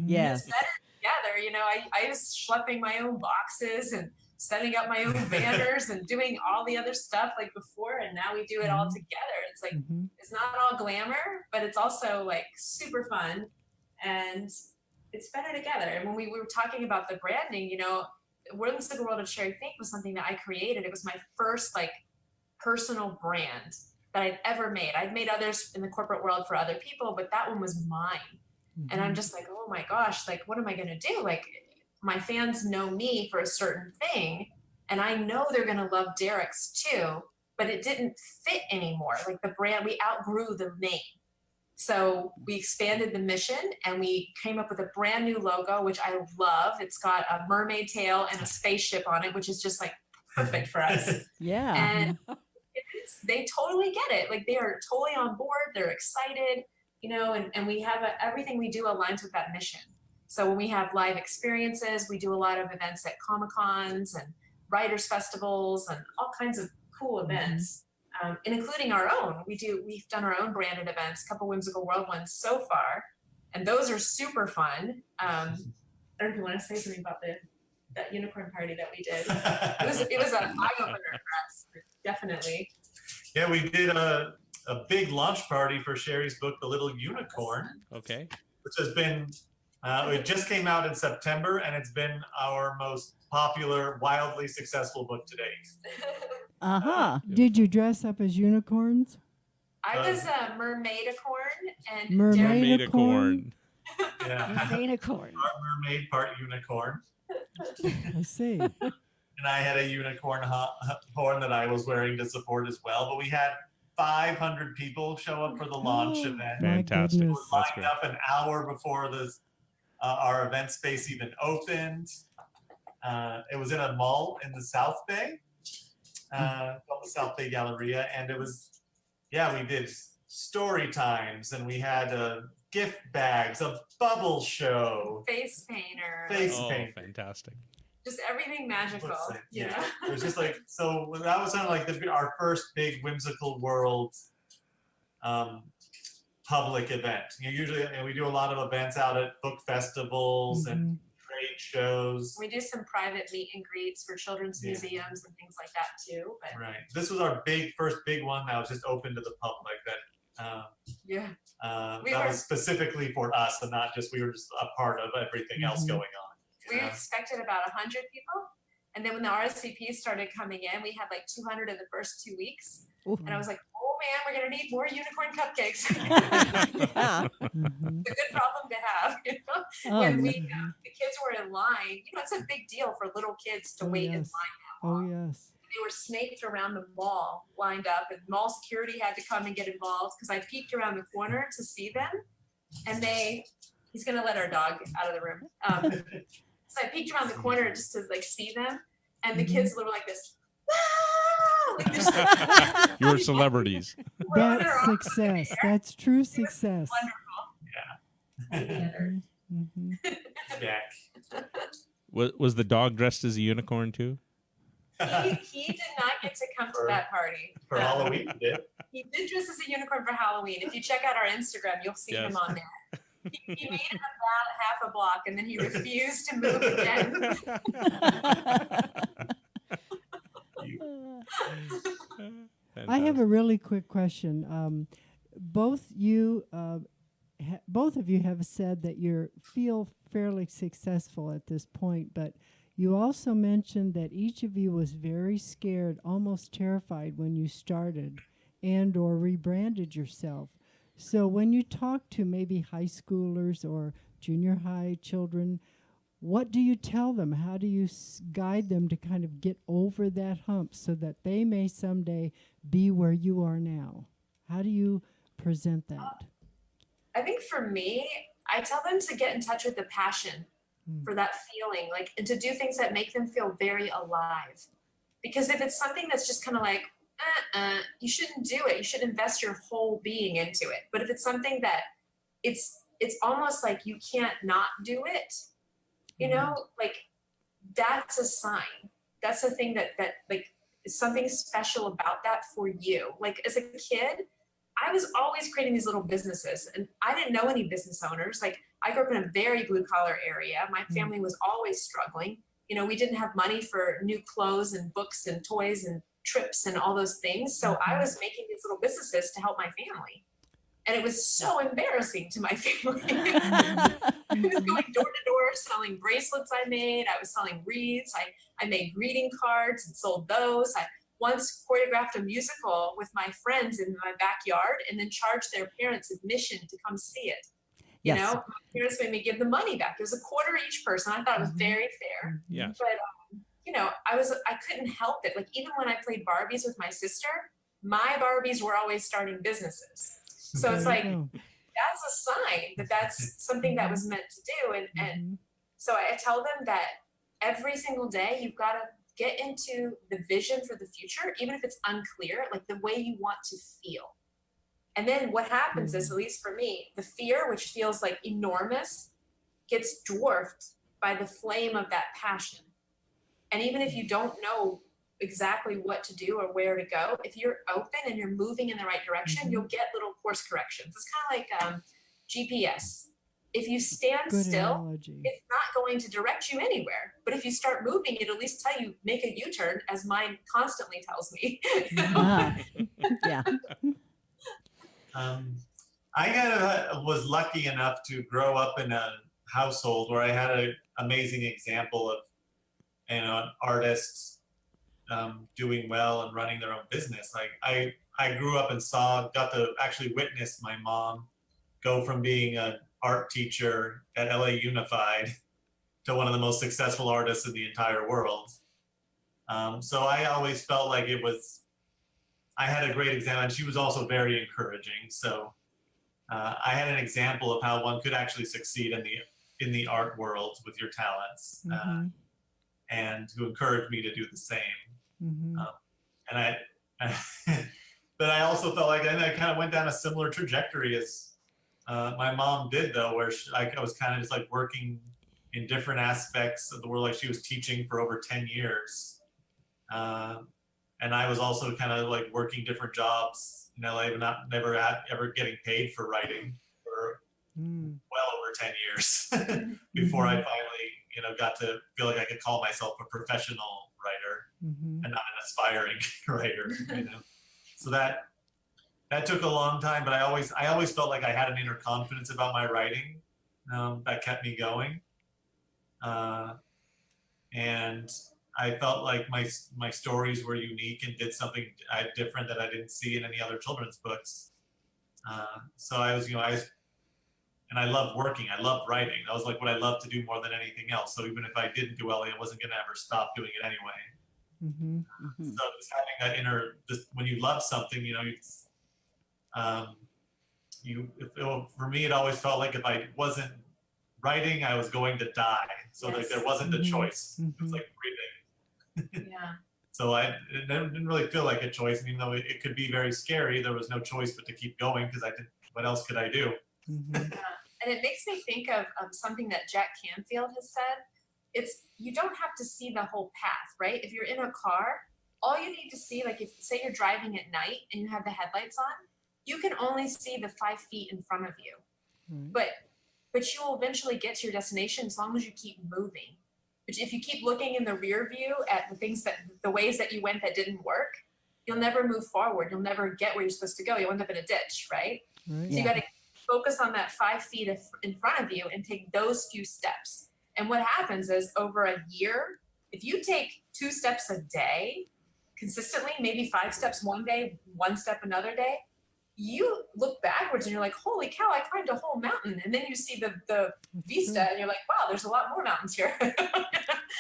Yes. It's better together. You know, I was schlepping my own boxes and setting up my own banners and doing all the other stuff like before, and now we do it all together. It's like it's not all glamour, but it's also like super fun. And it's better together. And when we were talking about the branding, you know, Whimsical World of Sheri Fink was something that I created. It was my first like personal brand that I'd ever made. I'd made others in the corporate world for other people, but that one was mine. And I'm just like, oh my gosh, like, what am I going to do? Like, my fans know me for a certain thing, and I know they're going to love Derek's too, but it didn't fit anymore. Like the brand, we outgrew the name. So we expanded the mission, and we came up with a brand new logo, which I love. It's got a mermaid tail and a spaceship on it, which is just like perfect for us. Yeah. And they totally get it. Like they are totally on board. They're excited, you know, and we have everything we do aligns with that mission. So when we have live experiences, we do a lot of events at Comic-Cons and writers festivals and all kinds of cool events. and including our own. We've done our own branded events, a couple Whimsical World ones so far, and those are super fun. I don't know if you want to say something about that unicorn party that we did. It was an eye opener for us, definitely. Yeah, we did a big launch party for Sheri's book, The Little Unicorn. Okay. Which has been, it just came out in September, and it's been our most popular, wildly successful book to date. Uh-huh. Did you dress up as unicorns? I was a mermaid-acorn and Mermaid-acorn? Yeah. Unicorn. Part mermaid, part unicorn. I see. And I had a unicorn horn that I was wearing to support as well. But we had 500 people show up for the launch event. Fantastic. My We goodness. lined up an hour before our event space even opened. It was in a mall in the South Bay, called the South Bay Galleria. And it was, we did story times, and we had gift bags, a bubble show. face painter. Paint. Fantastic. Just everything magical. You know? It was just like, so that was kind of like our first big Whimsical World public event. Usually we do a lot of events out at book festivals and trade shows. We do some private meet and greets for children's museums and things like that too. But Right. This was our first big one that was just open to the public. That was specifically for us, and not just we were just a part of everything else going on. We expected about 100 people, and then when the RSVPs started coming in, we had like 200 in the first 2 weeks. And I was like, oh man, we're gonna need more unicorn cupcakes. Yeah. It's a good problem to have. You know? When the kids were in line, it's a big deal for little kids to wait in line. Oh, yes. They were snaked around the mall, lined up, and mall security had to come and get involved because I peeked around the corner to see them, and he's gonna let our dog out of the room. So I peeked around the corner just to see them, and the kids were like this. Like this. You were celebrities. That's success. That's true success. Wonderful. Jack. Was the dog dressed as a unicorn too? He did not get to come to that party. For Halloween, he did. He did dress as a unicorn for Halloween. If you check out our Instagram, you'll see him on there. He made it about half a block, and then he refused to move again. I have a really quick question. Both of you have said that you feel fairly successful at this point, but you also mentioned that each of you was very scared, almost terrified when you started and or rebranded yourself. So when you talk to maybe high schoolers or junior high children, what do you tell them? How do you guide them to kind of get over that hump so that they may someday be where you are now? How do you present that? I think for me, I tell them to get in touch with the passion for that feeling, and to do things that make them feel very alive. Because if it's something that's just kind of like, you shouldn't do it. You should invest your whole being into it. But if it's something that it's almost like you can't not do it, that's a sign. That's the thing that is something special about that for you. Like as a kid, I was always creating these little businesses, and I didn't know any business owners. I grew up in a very blue collar area. My family was always struggling. We didn't have money for new clothes and books and toys and trips and all those things. So I was making these little businesses to help my family. And it was so embarrassing to my family. I was going door to door selling bracelets I made. I was selling wreaths. I made greeting cards and sold those. I once choreographed a musical with my friends in my backyard and then charged their parents admission to come see it. Yes. My parents made me give the money back. It was $0.25 each person. I thought it was very fair. Yes. But I couldn't help it. Even when I played Barbies with my sister, my Barbies were always starting businesses. So it's that's a sign that that's something that was meant to do. And so I tell them that every single day you've got to get into the vision for the future, even if it's unclear, the way you want to feel. And then what happens is, at least for me, the fear, which feels enormous, gets dwarfed by the flame of that passion. And even if you don't know exactly what to do or where to go, if you're open and you're moving in the right direction, you'll get little course corrections. It's kind of like GPS. If you stand Good still, analogy. it's not going to direct you anywhere. But if you start moving, it'll at least tell you, make a U-turn, as mine constantly tells me. Yeah. I kind of was lucky enough to grow up in a household where I had an amazing example of, artists doing well and running their own business. Like I grew up and got to actually witness my mom go from being an art teacher at LA Unified to one of the most successful artists in the entire world. So I always felt like I had a great example, and she was also very encouraging. So I had an example of how one could actually succeed in the art world with your talents, and who encouraged me to do the same. And but I also felt like I kind of went down a similar trajectory as my mom did, though, where I was kind of just like working in different aspects of the world. Like she was teaching for over 10 years. And I was also kind of like working different jobs in LA, but never ever getting paid for writing for well over 10 years before I finally, got to feel like I could call myself a professional writer and not an aspiring writer, So that took a long time, but I always felt like I had an inner confidence about my writing that kept me going. And I felt like my stories were unique and did something different that I didn't see in any other children's books. So and I loved working. I loved writing. That was like what I loved to do more than anything else. So even if I didn't do well, I wasn't going to ever stop doing it anyway. So just having that when you love something, for me, it always felt like if I wasn't writing, I was going to die. So like there wasn't a choice. It was like breathing. Yeah. So it didn't really feel like a choice. And even though it could be very scary, there was no choice but to keep going because what else could I do? And it makes me think of something that Jack Canfield has said. You don't have to see the whole path, right? If you're in a car, all you need to see, like if say you're driving at night and you have the headlights on, you can only see the 5 feet in front of you. But you will eventually get to your destination as long as you keep moving. But if you keep looking in the rear view at the ways that you went that didn't work, you'll never move forward. You'll never get where you're supposed to go. You'll end up in a ditch, right? So you got to focus on that 5 feet in front of you and take those few steps. And what happens is over a year, if you take 2 steps a day consistently, maybe 5 steps one day, 1 step another day, you look backwards and you're like, holy cow, I climbed a whole mountain. And then you see the vista and you're like, wow, there's a lot more mountains here.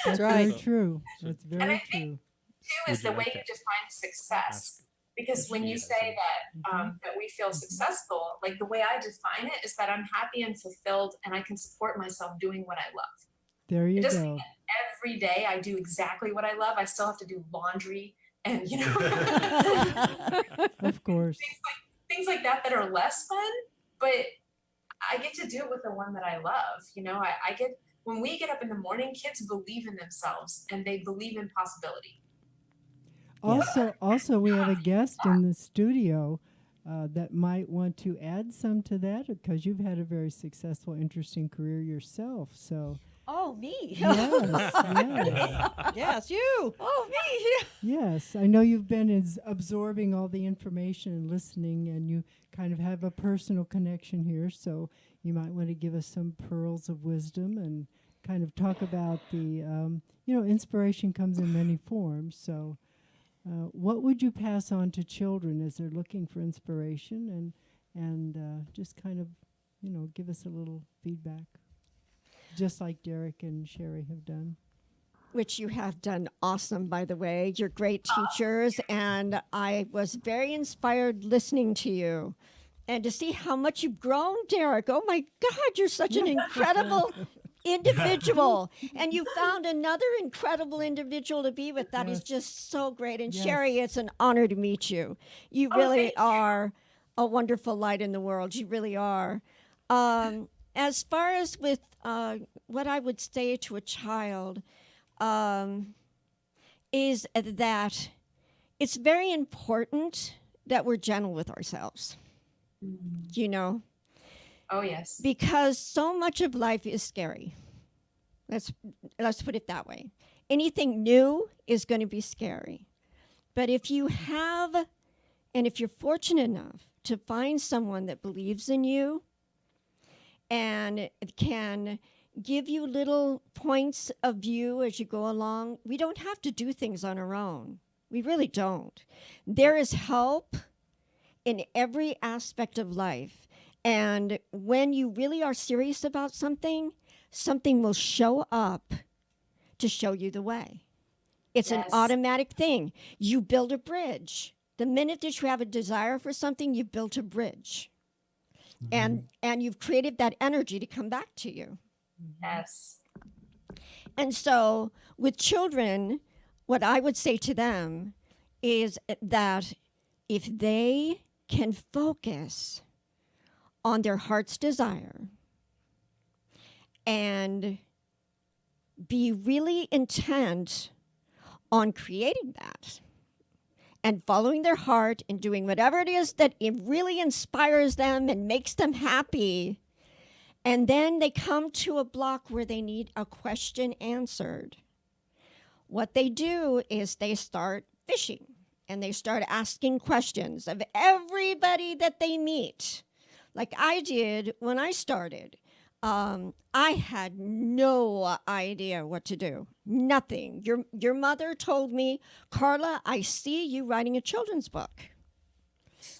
That's very true. That's very and I true. think, too, is the way you define success. Because when you say that we feel successful, like the way I define it is that I'm happy and fulfilled and I can support myself doing what I love. There you it doesn't go. mean every day I do exactly what I love. I still have to do laundry and, Of course. things like that are less fun, but I get to do it with the one that I love. When we get up in the morning, kids believe in themselves and they believe in possibility. Also, we have a guest in the studio that might want to add some to that because you've had a very successful, interesting career yourself. So. Oh, me. Yes. Yes, you. Oh, me. Yes, I know you've been absorbing all the information and listening, and you kind of have a personal connection here. So you might want to give us some pearls of wisdom and kind of talk about the, inspiration comes in many forms. So. What would you pass on to children as they're looking for inspiration and just kind of, give us a little feedback, just like Derek and Sheri have done? Which you have done awesome, by the way. You're great teachers, and I was very inspired listening to you. And to see how much you've grown, Derek. Oh, my God, you're such an incredible individual. And you found another incredible individual to be with. That is just so great. And Sheri, it's an honor to meet you. You really are a wonderful light in the world. You really are. As far as with what I would say to a child, is that it's very important that we're gentle with ourselves, you know, Oh, yes. because so much of life is scary. Let's put it that way. Anything new is going to be scary. But if you have, and if you're fortunate enough to find someone that believes in you and can give you little points of view as you go along, we don't have to do things on our own. We really don't. There is help in every aspect of life. And when you really are serious about something, something will show up to show you the way. It's an Yes. automatic thing. You build a bridge. The minute that you have a desire for something, you built a bridge. And you've created that energy to come back to you. Yes. And so with children, what I would say to them is that if they can focus on their heart's desire and be really intent on creating that and following their heart and doing whatever it is that it really inspires them and makes them happy, and then they come to a block where they need a question answered, what they do is they start fishing and they start asking questions of everybody that they meet. Like I did when I started. I had no idea what to do. Nothing. Your mother told me, Carla, I see you writing a children's book.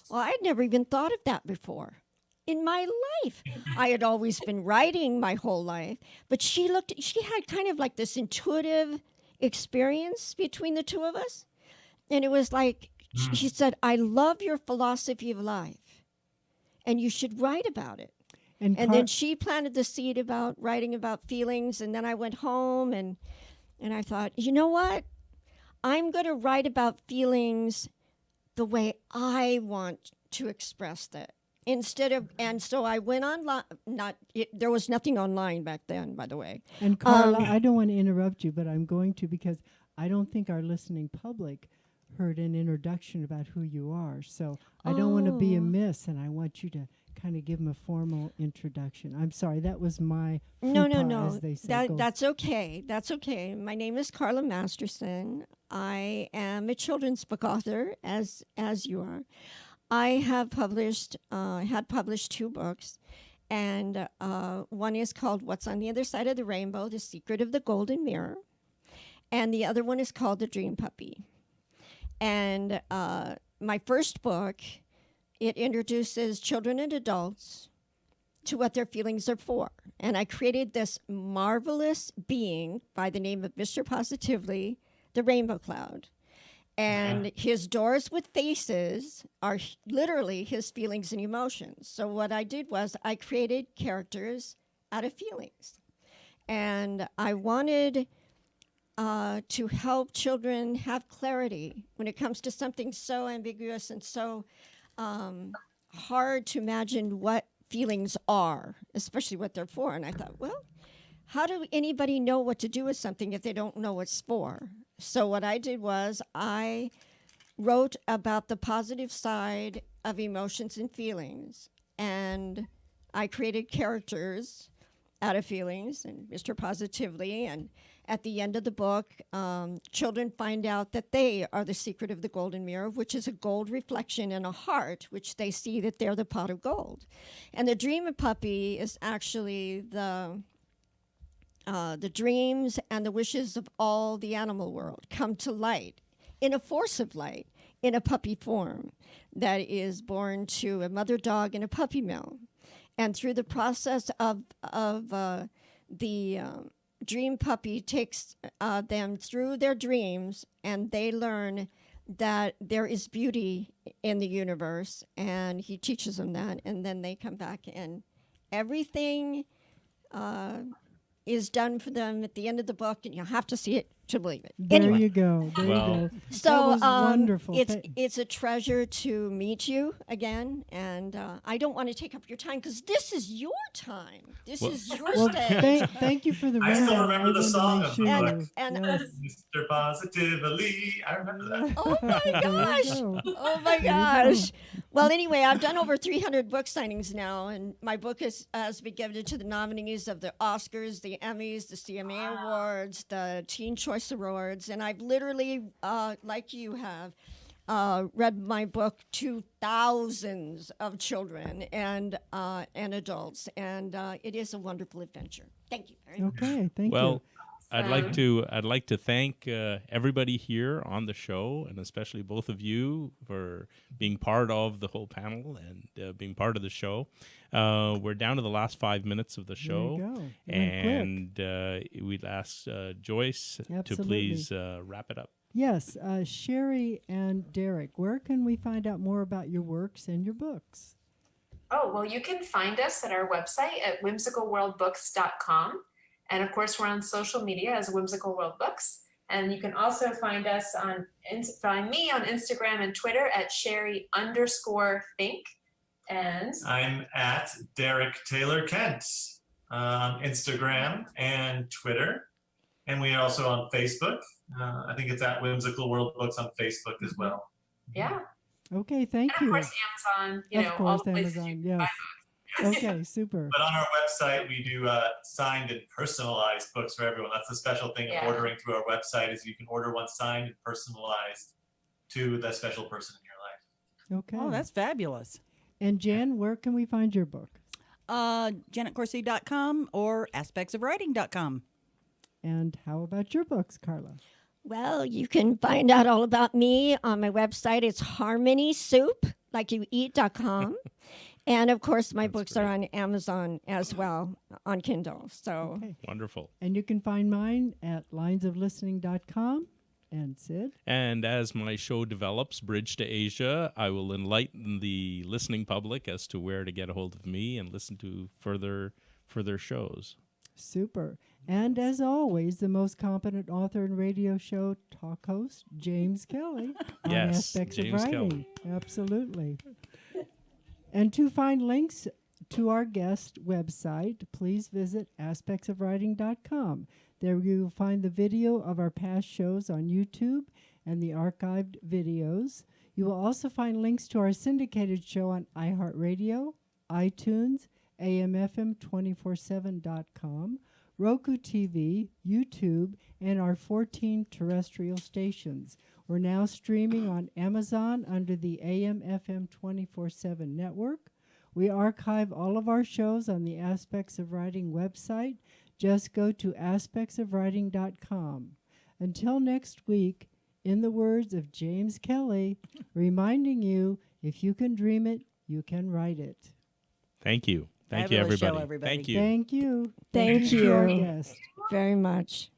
Well, I'd never even thought of that before in my life. I had always been writing my whole life, but she had kind of like this intuitive experience between the two of us. And it was like, she said, I love your philosophy of life and you should write about it. And then she planted the seed about writing about feelings. And then I went home and I thought, you know what? I'm going to write about feelings the way I want to express that. And so I went online. There was nothing online back then, by the way. And Carla, I don't want to interrupt you, but I'm going to, because I don't think our listening public heard an introduction about who you are. So I don't want to be amiss, and I want you to kind of give them a formal introduction. I'm sorry, that was my No. as they say. That's okay. That's okay. My name is Carla Masterson. I am a children's book author, as you are. I have had published 2 books, and one is called What's on the Other Side of the Rainbow, The Secret of the Golden Mirror, and the other one is called The Dream Puppy. And my first book, it introduces children and adults to what their feelings are for. And I created this marvelous being by the name of Mr. Positively, the Rainbow Cloud. And his doors with faces are literally his feelings and emotions. So what I did was I created characters out of feelings. And I wanted to help children have clarity when it comes to something so ambiguous and so hard to imagine what feelings are, especially what they're for. And I thought, well, how do anybody know what to do with something if they don't know what it's for? So what I did was I wrote about the positive side of emotions and feelings, and I created characters out of feelings and Mr. Positively. And at the end of the book, children find out that they are the secret of the golden mirror, which is a gold reflection in a heart, which they see that they're the pot of gold. And the dream puppy is actually the dreams and the wishes of all the animal world come to light in a force of light in a puppy form that is born to a mother dog in a puppy mill. And through the process of the dream puppy takes them through their dreams, and they learn that there is beauty in the universe, and he teaches them that, and then they come back and everything is done for them at the end of the book, and you have to see it to believe it. There Anyway, you go. There Well, you go. so that was wonderful. it's a treasure to meet you again, and I don't want to take up your time because this is your time. This Well- is your Well, stage. thank you for the I still rundown. remember the wanted to song make of sure the you- book. And- yes. Mr. Positively. I remember that. Oh my There you gosh! go. Oh my gosh! Well, anyway, I've done over 300 book signings now, and my book has been given to the nominees of the Oscars, the Emmys, the CMA Awards, the Teen Choice Awards, and I've literally, like you have, read my book to thousands of children and adults, and it is a wonderful adventure. Thank you very much. Okay, thank well, you. I'd like to thank everybody here on the show, and especially both of you for being part of the whole panel and being part of the show. We're down to the last 5 minutes of the show, There you go. Went quick. and we'd ask Joyce to Absolutely. please wrap it up. Yes, Sheri and Derek, where can we find out more about your works and your books? Oh, well, you can find us at our website at whimsicalworldbooks.com. And of course, we're on social media as Whimsical World Books. And you can also find us find me on Instagram and Twitter at Sheri_Fink. And I'm at Derek Taylor Kent on Instagram and Twitter. And we are also on Facebook. I think it's at Whimsical World Books on Facebook as well. yeah, Okay, thank and of you. course Amazon, Of all course, the places Amazon, you can buy yes. Okay, super. But on our website, we do signed and personalized books for everyone. That's the special thing Yeah. of ordering through our website is you can order one signed and personalized to the special person in your life. Okay. Oh, that's fabulous. And Jan, where can we find your book? JanetCorsey.com or aspectsofwriting.com. And how about your books, Carla? Well, you can find out all about me on my website. It's harmonysoup.com. And of course, my books are on Amazon as well, on Kindle. So Okay. Wonderful. And you can find mine at linesoflistening.com. And Sid? And as my show develops, Bridge to Asia, I will enlighten the listening public as to where to get a hold of me and listen to further shows. Super. And as always, the most competent author and radio show talk host, James Kelly, on Yes, Aspects James of Writing. Absolutely. And to find links to our guest website, please visit aspectsofwriting.com. There you will find the video of our past shows on YouTube and the archived videos. You will also find links to our syndicated show on iHeartRadio, iTunes, AMFM247.com, Roku TV, YouTube, and our 14 terrestrial stations. We're now streaming on Amazon under the AM/FM 24/7 network. We archive all of our shows on the Aspects of Writing website. Just go to aspectsofwriting.com. Until next week, in the words of James Kelly, reminding you, if you can dream it, you can write it. Thank you. Thank you, Fabulous show, everybody. everybody. Thank you. Thank you. Thank to our you. guest. very much.